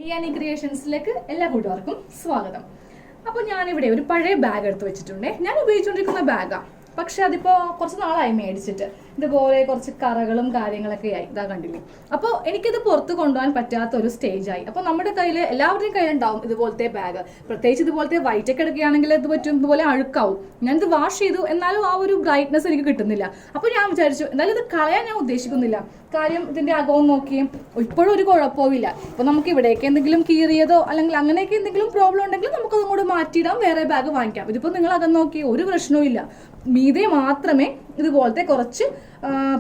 ഇയാനി ക്രിയേഷൻസിലേക്ക് എല്ലാ കൂട്ടുകാർക്കും സ്വാഗതം. അപ്പോൾ ഞാനിവിടെ ഒരു പഴയ ബാഗ് എടുത്ത് വെച്ചിട്ടുണ്ട്. ഞാൻ ഉപയോഗിച്ചുകൊണ്ടിരിക്കുന്ന ബാഗാണ്, പക്ഷെ അതിപ്പോൾ കുറച്ച് നാളായി മേടിച്ചിട്ട്. ഇതുപോലെ കുറച്ച് കറകളും കാര്യങ്ങളൊക്കെ ആയി, ഇതാ കണ്ടില്ലേ. അപ്പോൾ എനിക്കിത് പുറത്ത് കൊണ്ടുപോകാൻ പറ്റാത്ത ഒരു സ്റ്റേജായി. അപ്പോൾ നമ്മുടെ കയ്യിൽ എല്ലാവരുടെയും കയ്യിലുണ്ടാവും ഇതുപോലത്തെ ബാഗ്. പ്രത്യേകിച്ച് ഇതുപോലത്തെ വൈറ്റൊക്കെ എടുക്കുകയാണെങ്കിൽ ഇത് പറ്റും, ഇതുപോലെ അഴുക്കാവും. ഞാനിത് വാഷ് ചെയ്തു, എന്നാലും ആ ഒരു ബ്രൈറ്റ്നസ് എനിക്ക് കിട്ടുന്നില്ല. അപ്പോൾ ഞാൻ വിചാരിച്ചു എന്നാലും ഇത് കളയാൻ ഞാൻ ഉദ്ദേശിക്കുന്നില്ല. കാര്യം ഇതിൻ്റെ അകവും നോക്കിയും ഇപ്പോഴും ഒരു കുഴപ്പമില്ല. ഇപ്പോൾ നമുക്ക് ഇവിടേക്ക് എന്തെങ്കിലും കീറിയതോ അല്ലെങ്കിൽ അങ്ങനെയൊക്കെ എന്തെങ്കിലും പ്രോബ്ലം ഉണ്ടെങ്കിൽ നമുക്കത് അങ്ങോട്ട് മാറ്റിയിടാം, വേറെ ബാഗ് വാങ്ങിക്കാം. ഇതിപ്പോൾ നിങ്ങൾ അകം നോക്കി ഒരു പ്രശ്നവും ഇല്ല, മീതെ മാത്രമേ ഇതുപോലത്തെ കുറച്ച്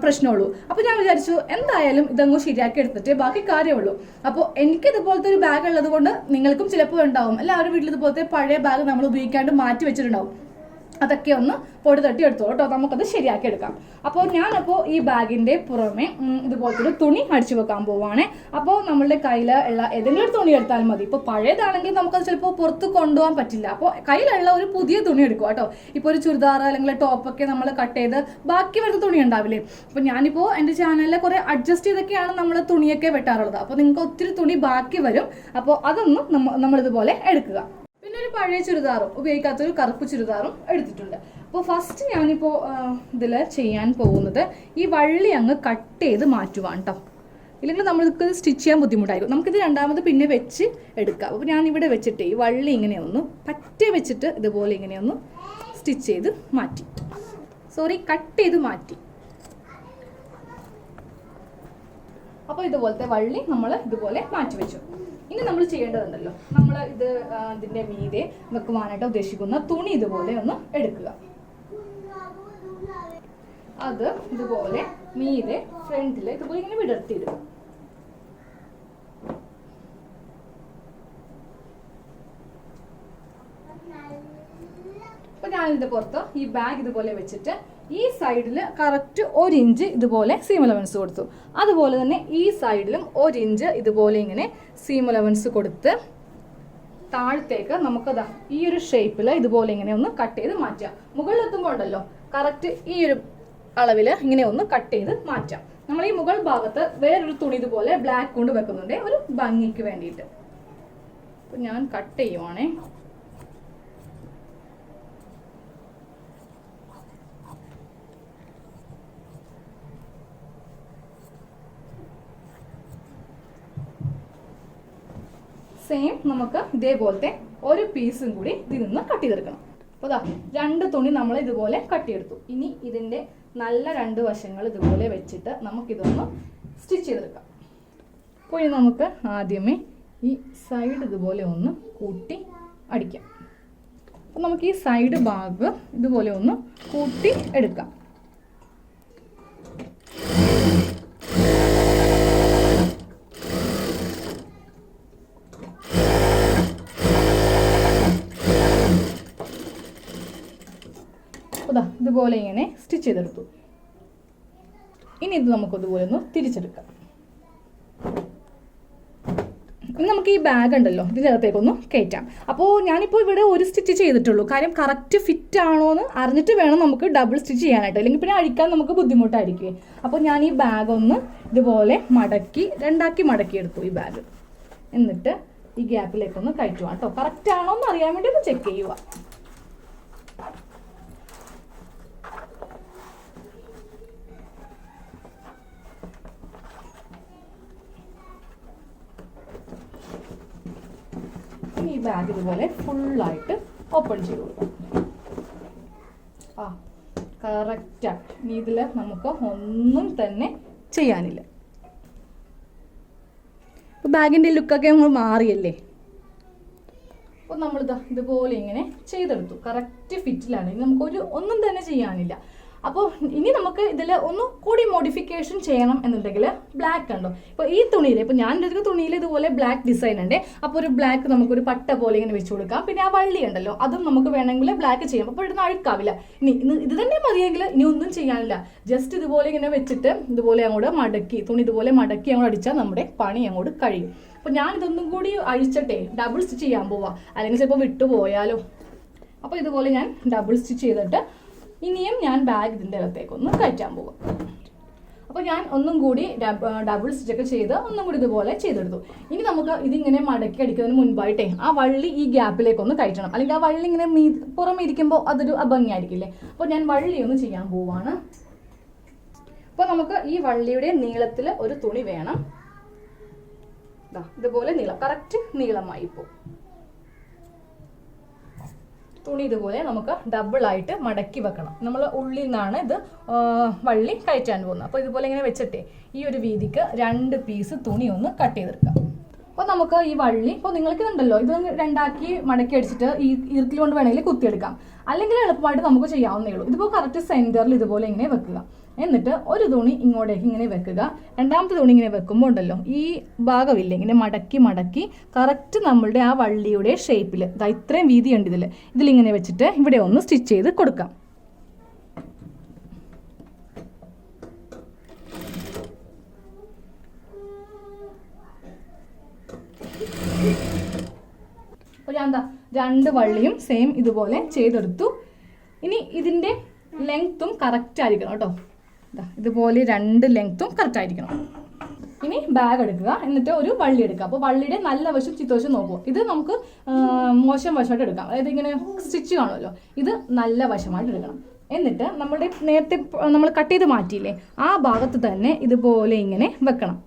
പ്രശ്നമുള്ളൂ. അപ്പോൾ ഞാൻ വിചാരിച്ചു എന്തായാലും ഇതങ്ങ് ശരിയാക്കി എടുത്തിട്ടേ ബാക്കി കാര്യമുള്ളൂ. അപ്പോൾ എനിക്ക് ഇതുപോലത്തെ ഒരു ബാഗ് ഉള്ളത് കൊണ്ട് നിങ്ങൾക്കും ചിലപ്പോൾ ഉണ്ടാവും, എല്ലാവരും വീട്ടിൽ ഇതുപോലത്തെ പഴയ ബാഗ് നമ്മൾ ഉപയോഗിക്കാണ്ട് മാറ്റി വെച്ചിട്ടുണ്ടാവും. അതൊക്കെ ഒന്ന് പൊടി തട്ടി എടുത്തോളൂ കേട്ടോ, നമുക്കത് ശരിയാക്കി എടുക്കാം. അപ്പോൾ ഞാനപ്പോൾ ഈ ബാഗിൻ്റെ പുറമെ ഇതുപോലത്തെ ഒരു തുണി അടിച്ചു വെക്കാൻ പോവുകയാണ്. അപ്പോൾ നമ്മളുടെ കയ്യിൽ ഉള്ള ഏതെങ്കിലും ഒരു തുണി എടുത്താൽ മതി. ഇപ്പോൾ പഴയതാണെങ്കിൽ നമുക്കത് ചിലപ്പോൾ പുറത്ത് കൊണ്ടുപോകാൻ പറ്റില്ല. അപ്പോൾ കയ്യിലുള്ള ഒരു പുതിയ തുണി എടുക്കുക കേട്ടോ. ഇപ്പോൾ ഒരു ചുരിദാർ അല്ലെങ്കിൽ ടോപ്പൊക്കെ നമ്മൾ കട്ട് ചെയ്ത് ബാക്കി വരുന്ന തുണി ഉണ്ടാവില്ലേ. അപ്പോൾ ഞാനിപ്പോൾ എൻ്റെ ചാനലിൽ കുറേ അഡ്ജസ്റ്റ് ചെയ്തൊക്കെയാണ് നമ്മൾ തുണിയൊക്കെ വെട്ടാറുള്ളത്. അപ്പോൾ നിങ്ങൾക്ക് ഒത്തിരി തുണി ബാക്കി വരും. അപ്പോൾ അതൊന്നും നമ്മളിതുപോലെ എടുക്കുക. പിന്നെ ഒരു പഴയ ചുരിദാറും ഉപയോഗിക്കാത്തൊരു കറുപ്പ് ചുരിദാറും എടുത്തിട്ടുണ്ട്. അപ്പോൾ ഫസ്റ്റ് ഞാനിപ്പോൾ ഇതിൽ ചെയ്യാൻ പോകുന്നത് ഈ വള്ളി അങ്ങ് കട്ട് ചെയ്ത് മാറ്റുവാണ് കേട്ടോ. ഇല്ലെങ്കിൽ നമ്മൾക്ക് സ്റ്റിച്ച് ചെയ്യാൻ ബുദ്ധിമുട്ടായിരിക്കും. നമുക്കിത് രണ്ടാമത് പിന്നെ വെച്ച് എടുക്കാം. അപ്പോൾ ഞാനിവിടെ വെച്ചിട്ട് ഈ വള്ളി ഇങ്ങനെയൊന്ന് പറ്റേ വെച്ചിട്ട് ഇതുപോലെ ഇങ്ങനെയൊന്ന് സ്റ്റിച്ച് ചെയ്ത് മാറ്റി, കട്ട് ചെയ്ത് മാറ്റി. അപ്പോൾ ഇതുപോലത്തെ വള്ളി നമ്മൾ ഇതുപോലെ മാറ്റി വെച്ചു. ഇനി നമ്മൾ ചെയ്യേണ്ടതുണ്ടല്ലോ, നമ്മൾ ഇതിൻ്റെ മീതെ വെക്കുവാനായിട്ട് ഉദ്ദേശിക്കുന്ന തുണി ഇതുപോലെ ഒന്ന് എടുക്കുക. അത് ഇതുപോലെ മീതെ ഫ്രണ്ടിൽ ഇതുപോലെ ഇങ്ങനെ വിടർത്തിയിടുക. അപ്പൊ ഞാനിതിന്റെ പുറത്ത് ഈ ബാഗ് ഇതുപോലെ വെച്ചിട്ട് ഈ സൈഡിൽ കറക്റ്റ് 1 ഇഞ്ച് ഇതുപോലെ സീം അലവൻസ് കൊടുത്തു. അതുപോലെ തന്നെ ഈ സൈഡിലും 1 ഇഞ്ച് ഇതുപോലെ ഇങ്ങനെ സീം അലവൻസ് കൊടുത്ത് താഴത്തേക്ക് നമുക്കതാ ഈ ഒരു ഷേപ്പിൽ ഇതുപോലെ ഇങ്ങനെ ഒന്ന് കട്ട് ചെയ്ത് മാറ്റാം. മുകളിലെത്തുമ്പോൾ ഉണ്ടല്ലോ കറക്റ്റ് ഈ ഒരു അളവിൽ ഇങ്ങനെ ഒന്ന് കട്ട് ചെയ്ത് മാറ്റാം. നമ്മൾ ഈ മുകൾ ഭാഗത്ത് വേറൊരു തുണി ഇതുപോലെ ബ്ലാക്ക് കൊണ്ട് വെക്കുന്നുണ്ട്, ഒരു ഭംഗിക്ക് വേണ്ടിയിട്ട്. അപ്പൊ ഞാൻ കട്ട് ചെയ്യുവാണേ. സെയിം നമുക്ക് ഇതേപോലത്തെ ഒരു പീസും കൂടി ഇതിൽ നിന്ന് കട്ട് ചെയ്തെടുക്കണം. അപ്പോൾ അതാ 2 തുണി നമ്മൾ ഇതുപോലെ കട്ട് ചെയ്തെടുത്തു. ഇനി ഇതിൻ്റെ നല്ല 2 വശങ്ങൾ ഇതുപോലെ വെച്ചിട്ട് നമുക്കിതൊന്ന് സ്റ്റിച്ച് ചെയ്തെടുക്കാം. അപ്പോൾ ഇനി നമുക്ക് ആദ്യമേ ഈ സൈഡ് ഇതുപോലെ ഒന്ന് കൂട്ടി അടിക്കാം. അപ്പോൾ നമുക്ക് ഈ സൈഡ് ഭാഗം ഇതുപോലെ ഒന്ന് കൂട്ടി എടുക്കാം. ഇതുപോലെ ഇങ്ങനെ സ്റ്റിച്ച് ചെയ്തെടുത്തു. ഇനി ഇത് നമുക്കതുപോലെ ഒന്ന് തിരിച്ചെടുക്കാം. ഇനി നമുക്ക് ഈ ബാഗ് ഉണ്ടല്ലോ ഇതിനകത്തേക്കൊന്ന് കയറ്റാം. അപ്പോൾ ഞാനിപ്പോൾ ഇവിടെ ഒരു സ്റ്റിച്ച് ചെയ്തിട്ടുള്ളൂ. കാര്യം കറക്റ്റ് ഫിറ്റ് ആണോ എന്ന് അറിഞ്ഞിട്ട് വേണം നമുക്ക് ഡബിൾ സ്റ്റിച്ച് ചെയ്യാനായിട്ട്, അല്ലെങ്കിൽ പിന്നെ അഴിക്കാൻ നമുക്ക് ബുദ്ധിമുട്ടായിരിക്കും. അപ്പോൾ ഞാൻ ഈ ബാഗ് ഒന്ന് ഇതുപോലെ രണ്ടാക്കി മടക്കിയെടുത്തു ഈ ബാഗ്. എന്നിട്ട് ഈ ഗ്യാപ്പിലേക്കൊന്ന് കയറ്റുക കേട്ടോ. കറക്റ്റ് ആണോ എന്ന് അറിയാൻ വേണ്ടി ഒന്ന് ചെക്ക് ചെയ്യുക. ഈ ബാഗ് ഇതുപോലെ ഫുള്ളായിട്ട് ഓപ്പൺ ചെയ്ത് കൊടുക്കാം. കറക്റ്റാണ്. ഇനി ഇതിൽ നമുക്ക് ഒന്നും തന്നെ ചെയ്യാനില്ല. ബാഗിൻ്റെ ലുക്കൊക്കെ നമ്മൾ മാറിയല്ലേ. അപ്പോൾ നമ്മളിതാ ഇതുപോലെ ഇങ്ങനെ ചെയ്തെടുത്തു. കറക്റ്റ് ഫിറ്റിലാണ്. ഇനി നമുക്ക് ഒന്നും തന്നെ ചെയ്യാനില്ല. അപ്പോൾ ഇനി നമുക്ക് ഇതിൽ ഒന്ന് കൂടി മോഡിഫിക്കേഷൻ ചെയ്യണം എന്നുണ്ടെങ്കിൽ ബ്ലാക്ക് ഉണ്ടോ, ഇപ്പോൾ ഈ തുണിയിൽ, ഇപ്പോൾ ഞാൻ എടുക്കുന്ന തുണിയിൽ ഇതുപോലെ ബ്ലാക്ക് ഡിസൈൻ ഉണ്ട്. അപ്പോൾ ഒരു ബ്ലാക്ക് നമുക്കൊരു പട്ട പോലെ ഇങ്ങനെ വെച്ച് കൊടുക്കാം. പിന്നെ ആ വള്ളി ഉണ്ടല്ലോ അതും നമുക്ക് വേണമെങ്കിൽ ബ്ലാക്ക് ചെയ്യാം. അപ്പോൾ ഇടുന്ന അഴുക്കാവില്ല. ഇത് തന്നെ മതിയെങ്കിൽ ഇനി ഒന്നും ചെയ്യാനില്ല. ജസ്റ്റ് ഇതുപോലെ ഇങ്ങനെ വെച്ചിട്ട് ഇതുപോലെ അങ്ങോട്ട് മടക്കി തുണി ഇതുപോലെ മടക്കി അങ്ങോട്ട് അടിച്ചാൽ നമ്മുടെ പണി അങ്ങോട്ട് കഴിയും. അപ്പോൾ ഞാൻ ഇതൊന്നും കൂടി അഴിച്ചിട്ടേ ഡബിൾ സ്റ്റിച്ച് ചെയ്യാൻ പോവാം, അല്ലെങ്കിൽ ചിലപ്പോൾ വിട്ടുപോയാലോ. അപ്പോൾ ഇതുപോലെ ഞാൻ ഡബിൾ സ്റ്റിച്ച് ചെയ്തിട്ട് ഇനിയും ഞാൻ ബാഗ് ഇതിൻ്റെ അകത്തേക്കൊന്ന് കയറ്റാൻ പോവാം. അപ്പോൾ ഞാൻ ഒന്നും കൂടി ഡബിൾ സ്റ്റിച്ചൊക്കെ ചെയ്ത് ഒന്നും കൂടി ഇതുപോലെ ചെയ്തെടുത്തു. ഇനി നമുക്ക് ഇതിങ്ങനെ മടക്കി അടിക്കുന്നതിന് മുൻപായിട്ടേ ആ വള്ളി ഈ ഗ്യാപ്പിലേക്ക് ഒന്ന് കയറ്റണം, അല്ലെങ്കിൽ ആ വള്ളി ഇങ്ങനെ പുറമെ ഇരിക്കുമ്പോൾ അതൊരു അഭംഗിയായിരിക്കില്ലേ. അപ്പോൾ ഞാൻ വള്ളി ഒന്ന് ചെയ്യാൻ പോവാണ്. അപ്പോൾ നമുക്ക് ഈ വള്ളിയുടെ നീളത്തിൽ ഒരു തുണി വേണം. ഇതുപോലെ നീളം, കറക്റ്റ് നീളമായി ഇപ്പോൾ തുണി ഇതുപോലെ നമുക്ക് ഡബിളായിട്ട് മടക്കി വെക്കണം. നമ്മൾ ഉള്ളിൽ നിന്നാണ് ഇത് വള്ളി കയറ്റാൻ പോകുന്നത്. അപ്പോൾ ഇതുപോലെ ഇങ്ങനെ വെച്ചിട്ടേ ഈ ഒരു വീതിക്ക് 2 പീസ് തുണി ഒന്ന് കട്ട് ചെയ്തെടുക്കാം. അപ്പോൾ നമുക്ക് ഈ വള്ളി ഇപ്പോൾ നിങ്ങൾക്ക് ഇതുണ്ടല്ലോ, ഇത് രണ്ടാക്കി മടക്കി അടിച്ചിട്ട് ഈ ഈർക്കിൽ കൊണ്ട് വേണമെങ്കിൽ കുത്തിയെടുക്കാം, അല്ലെങ്കിൽ എളുപ്പമായിട്ട് നമുക്ക് ചെയ്യാവുന്നേ ഉള്ളൂ. ഇതിപ്പോൾ കറക്റ്റ് സെൻറ്ററിൽ ഇതുപോലെ ഇങ്ങനെ വെക്കുക. എന്നിട്ട് ഒരു തുണി ഇങ്ങോട്ടേക്ക് ഇങ്ങനെ വെക്കുക. രണ്ടാമത്തെ തുണി ഇങ്ങനെ വെക്കുമ്പോൾ ഉണ്ടല്ലോ, ഈ ഭാഗമില്ല ഇങ്ങനെ മടക്കി മടക്കി കറക്റ്റ് നമ്മളുടെ ആ വള്ളിയുടെ ഷേപ്പിൽ ഇത്രയും വീതിയുണ്ട് ഇതിലിങ്ങനെ വെച്ചിട്ട് ഇവിടെ ഒന്ന് സ്റ്റിച്ച് ചെയ്ത് കൊടുക്കാം. അപ്പോൾ ഞാൻ 2 വള്ളിയും സെയിം ഇതുപോലെ ചെയ്തെടുത്തു. ഇനി ഇതിൻ്റെ ലെങ്ത്തും കറക്റ്റ് ആയിരിക്കണം കേട്ടോ. ഇതുപോലെ 2 ലെങ്ത്തും കറക്റ്റ് ആയിരിക്കണം. ഇനി ബാഗ് എടുക്കുക, എന്നിട്ട് ഒരു വള്ളി എടുക്കുക. അപ്പോൾ വള്ളിയുടെ നല്ല വശം ചിത്തവശം നോക്കുക. ഇത് നമുക്ക് മോശം വശമായിട്ട് എടുക്കാം, അതായത് ഇങ്ങനെ സ്റ്റിച്ച് കാണുമല്ലോ, ഇത് നല്ല വശമായിട്ട് എടുക്കണം. എന്നിട്ട് നമ്മുടെ നേരത്തെ നമ്മൾ കട്ട് ചെയ്ത് മാറ്റിയില്ലേ ആ ഭാഗത്ത് തന്നെ ഇതുപോലെ ഇങ്ങനെ വെക്കണം.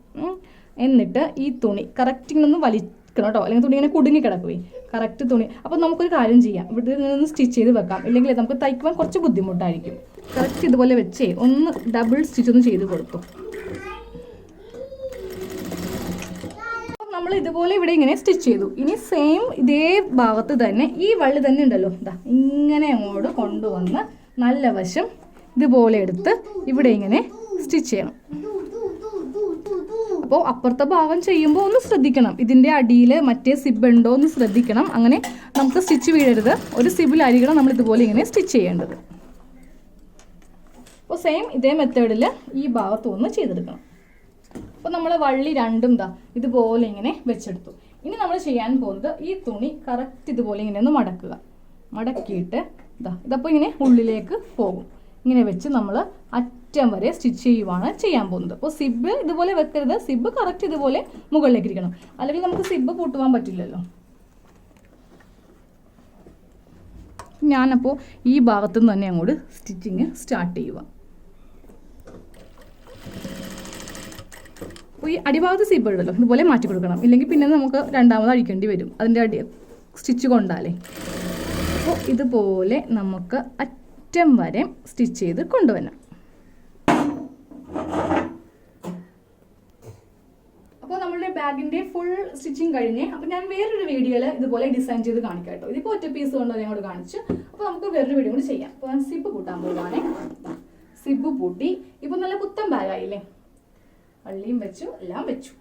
എന്നിട്ട് ഈ തുണി കറക്റ്റ് ഇങ്ങനെ ഒന്ന് വലിക്കണം കേട്ടോ, അല്ലെങ്കിൽ തുണി ഇങ്ങനെ കുടുങ്ങി കിടക്കുകയും കറക്റ്റ് തുണി. അപ്പോൾ നമുക്കൊരു കാര്യം ചെയ്യാം, ഇവിടെ നിന്ന് സ്റ്റിച്ച് ചെയ്ത് വെക്കാം, ഇല്ലെങ്കിൽ നമുക്ക് തയ്ക്കുവാൻ കുറച്ച് ബുദ്ധിമുട്ടായിരിക്കും. കറക്റ്റ് ഇതുപോലെ വെച്ചേ ഒന്ന് ഡബിൾ സ്റ്റിച്ച് ഒന്ന് ചെയ്ത് കൊടുത്തു. നമ്മൾ ഇതുപോലെ ഇവിടെ ഇങ്ങനെ സ്റ്റിച്ച് ചെയ്തു. ഇനി സെയിം ഇതേ ഭാഗത്ത് തന്നെ ഈ വള്ളി തന്നെ ഉണ്ടല്ലോ, ഇങ്ങനെ അങ്ങോട്ട് കൊണ്ടുവന്ന് നല്ല വശം ഇതുപോലെ എടുത്ത് ഇവിടെ ഇങ്ങനെ സ്റ്റിച്ച് ചെയ്യണം. അപ്പോൾ അപ്പുറത്തെ ഭാഗം ചെയ്യുമ്പോൾ ഒന്ന് ശ്രദ്ധിക്കണം, ഇതിൻ്റെ അടിയിൽ മറ്റേ സിബ് ഉണ്ടോ എന്ന് ശ്രദ്ധിക്കണം. അങ്ങനെ നമുക്ക് സ്റ്റിച്ച് വീഴരുത്, ഒരു സിബിലായിരിക്കണം നമ്മൾ ഇതുപോലെ ഇങ്ങനെ സ്റ്റിച്ച് ചെയ്യേണ്ടത്. അപ്പോൾ സെയിം ഇതേ മെത്തേഡിൽ ഈ ഭാഗത്ത് ഒന്ന് ചെയ്തെടുക്കണം. അപ്പോൾ നമ്മൾ വള്ളി രണ്ടും ഇതുപോലെ ഇങ്ങനെ വെച്ചെടുത്തു. ഇനി നമ്മൾ ചെയ്യാൻ പോകുന്നത് ഈ തുണി കറക്റ്റ് ഇതുപോലെ ഇങ്ങനെ ഒന്ന് മടക്കുക. മടക്കിയിട്ട് ഇതപ്പോൾ ഇങ്ങനെ ഉള്ളിലേക്ക് പോകും. ഇങ്ങനെ വെച്ച് നമ്മൾ അറ്റം വരെ സ്റ്റിച്ച് ചെയ്യുവാണ് ചെയ്യാൻ പോകുന്നത്. അപ്പോൾ സിബ് ഇതുപോലെ വെക്കരുത്, സിബ് കറക്റ്റ് ഇതുപോലെ മുകളിലേക്ക് ഇരിക്കണം, അല്ലെങ്കിൽ നമുക്ക് സിബ് കൂട്ടുവാൻ പറ്റില്ലല്ലോ. ഞാനപ്പോൾ ഈ ഭാഗത്തുനിന്ന് തന്നെ അങ്ങോട്ട് സ്റ്റിച്ചിങ് സ്റ്റാർട്ട് ചെയ്യുക. അപ്പോൾ ഈ അടിഭാഗത്ത് സിബ് ഉണ്ടല്ലോ ഇതുപോലെ മാറ്റി കൊടുക്കണം, ഇല്ലെങ്കിൽ പിന്നെ നമുക്ക് രണ്ടാമത് അഴിക്കേണ്ടി വരും അതിൻ്റെ അടി സ്റ്റിച്ച് കൊണ്ടാലേ. അപ്പോൾ ഇതുപോലെ നമുക്ക് അറ്റം വരെ സ്റ്റിച്ച് ചെയ്ത് കൊണ്ടുവരണം. അപ്പോൾ നമ്മളുടെ ബാഗിൻ്റെ ഫുൾ സ്റ്റിച്ചിങ് കഴിഞ്ഞ്, അപ്പോൾ ഞാൻ വേറൊരു വീഡിയോയിൽ ഇതുപോലെ ഡിസൈൻ ചെയ്ത് കാണിക്കാം കേട്ടോ. ഇതിപ്പോൾ ഒറ്റ പീസ് കൊണ്ട് ഞാൻ കൂടെ കാണിച്ചു. അപ്പോൾ നമുക്ക് വേറൊരു വീഡിയോ കൂടി ചെയ്യാം. അപ്പോൾ ഞാൻ സിബ് പൂട്ടാൻ പോകുവാണേ. സിബ് പൂട്ടി ഇപ്പോൾ നല്ല പുത്തൻ ബാഗായില്ലേ, വള്ളിയും വെച്ചു എല്ലാം വെച്ചു.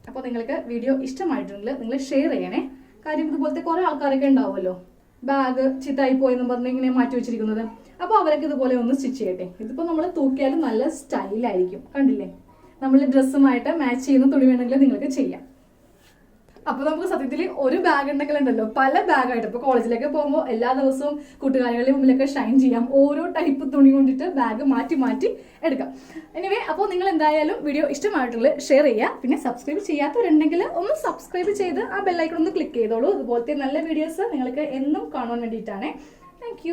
അപ്പോൾ നിങ്ങൾക്ക് വീഡിയോ ഇഷ്ടമായിട്ടുണ്ടെങ്കിൽ നിങ്ങൾ ഷെയർ ചെയ്യണേ. കാര്യം ഇതുപോലത്തെ കുറേ ആൾക്കാരൊക്കെ ഉണ്ടാവുമല്ലോ, ബാഗ് ചീത്തായി പോയെന്ന് പറഞ്ഞ് ഇങ്ങനെ മാറ്റി വെച്ചിരിക്കുന്നത്. അപ്പോൾ അവരൊക്കെ ഇതുപോലെ ഒന്ന് സ്റ്റിച്ച് ചെയ്യട്ടെ. ഇതിപ്പോൾ നമ്മൾ തൂക്കിയാലും നല്ല സ്റ്റൈലായിരിക്കും. കണ്ടില്ലേ, നമ്മൾ ഡ്രസ്സുമായിട്ട് മാച്ച് ചെയ്യുന്ന തുണി വേണമെങ്കിൽ നിങ്ങൾക്ക് ചെയ്യാം. അപ്പോൾ നമുക്ക് സത്യത്തിൽ ഒരു ബാഗ് ഉണ്ടെങ്കിലുണ്ടല്ലോ പല ബാഗായിട്ട് ഇപ്പോൾ കോളേജിലേക്ക് പോകുമ്പോൾ എല്ലാ ദിവസവും കൂട്ടുകാരികളുടെ മുമ്പിലൊക്കെ ഷൈൻ ചെയ്യാം. ഓരോ ടൈപ്പ് തുണി കൊണ്ടിട്ട് ബാഗ് മാറ്റി മാറ്റി എടുക്കാം. എനിവേ, അപ്പോൾ നിങ്ങൾ എന്തായാലും വീഡിയോ ഇഷ്ടമായിട്ടുള്ള ഷെയർ ചെയ്യുക. പിന്നെ സബ്സ്ക്രൈബ് ചെയ്യാത്തവരുണ്ടെങ്കിൽ ഒന്ന് സബ്സ്ക്രൈബ് ചെയ്ത് ആ ബെല്ലൈക്കൺ ഒന്ന് ക്ലിക്ക് ചെയ്തോളൂ. ഇതുപോലത്തെ നല്ല വീഡിയോസ് നിങ്ങൾക്ക് എന്നും കാണുവാൻ വേണ്ടിയിട്ടാണ്. താങ്ക്